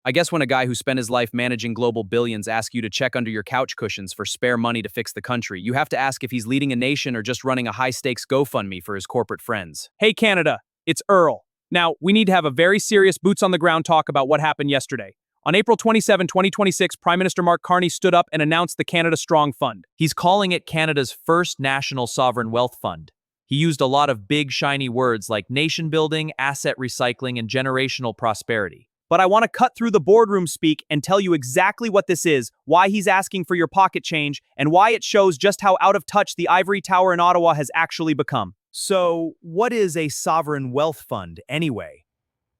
I guess when a guy who spent his life managing global billions asks you to check under your couch cushions for spare money to fix the country, you have to ask if he's leading a nation or just running a high-stakes GoFundMe for his corporate friends. Hey Canada, it's Earl. Now, we need to have a very serious boots-on-the-ground talk about what happened yesterday. On April 27, 2026, Prime Minister Mark Carney stood up and announced the Canada Strong Fund. He's calling it Canada's first national sovereign wealth fund. He used a lot of big, shiny words like nation building, asset recycling, and generational prosperity. But I want to cut through the boardroom speak and tell you exactly what this is, why he's asking for your pocket change, and why it shows just how out of touch the ivory tower in Ottawa has actually become. So, what is a sovereign wealth fund anyway?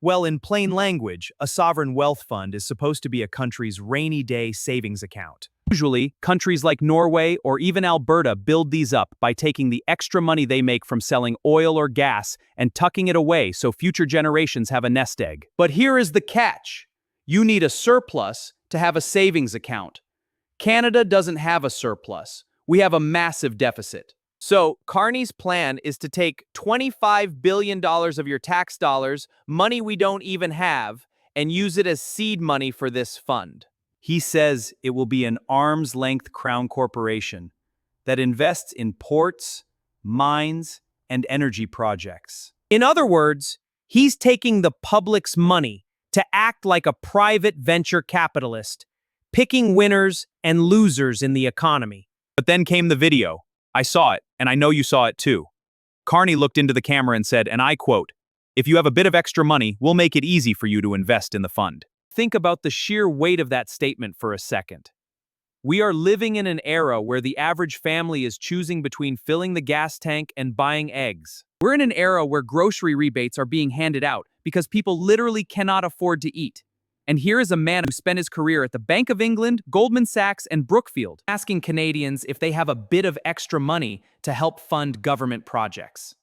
Well, in plain language, a sovereign wealth fund is supposed to be a country's rainy day savings account. Usually, countries like Norway or even Alberta build these up by taking the extra money they make from selling oil or gas and tucking it away so future generations have a nest egg. But here is the catch. You need a surplus to have a savings account. Canada doesn't have a surplus. We have a massive deficit. So, Carney's plan is to take $25 billion of your tax dollars, money we don't even have, and use it as seed money for this fund. He says it will be an arm's-length crown corporation that invests in ports, mines, and energy projects. In other words, he's taking the public's money to act like a private venture capitalist, picking winners and losers in the economy. But then came the video. I saw it, and I know you saw it too. Carney looked into the camera and said, and I quote, "If you have a bit of extra money, we'll make it easy for you to invest in the fund." Think about the sheer weight of that statement for a second. We are living in an era where the average family is choosing between filling the gas tank and buying eggs. We're in an era where grocery rebates are being handed out because people literally cannot afford to eat. And here is a man who spent his career at the Bank of England, Goldman Sachs, and Brookfield, asking Canadians if they have a bit of extra money to help fund government projects.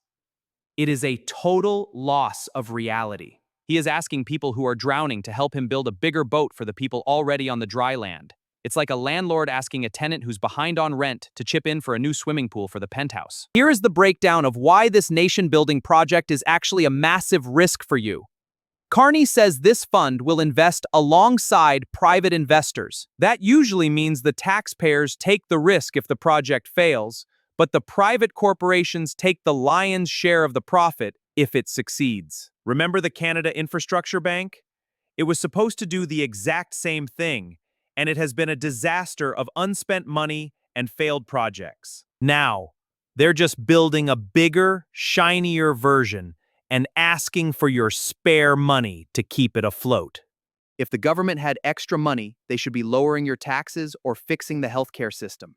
It is a total loss of reality. He is asking people who are drowning to help him build a bigger boat for the people already on the dry land. It's like a landlord asking a tenant who's behind on rent to chip in for a new swimming pool for the penthouse. Here is the breakdown of why this nation-building project is actually a massive risk for you. Carney says this fund will invest alongside private investors. That usually means the taxpayers take the risk if the project fails, but the private corporations take the lion's share of the profit if it succeeds. Remember the Canada Infrastructure Bank? It was supposed to do the exact same thing, and it has been a disaster of unspent money and failed projects. Now, they're just building a bigger, shinier version and asking for your spare money to keep it afloat. If the government had extra money, they should be lowering your taxes or fixing the healthcare system.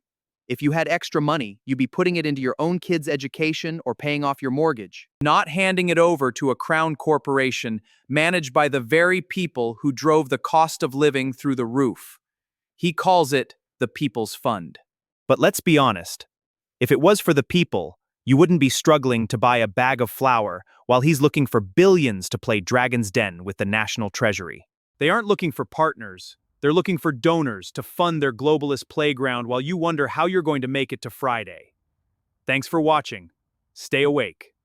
If you had extra money, you'd be putting it into your own kids' education or paying off your mortgage, not handing it over to a crown corporation managed by the very people who drove the cost of living through the roof. He calls it the People's Fund. But let's be honest. If it was for the people, you wouldn't be struggling to buy a bag of flour while he's looking for billions to play Dragon's Den with the National Treasury. They aren't looking for partners. They're looking for donors to fund their globalist playground while you wonder how you're going to make it to Friday. Thanks for watching. Stay awake.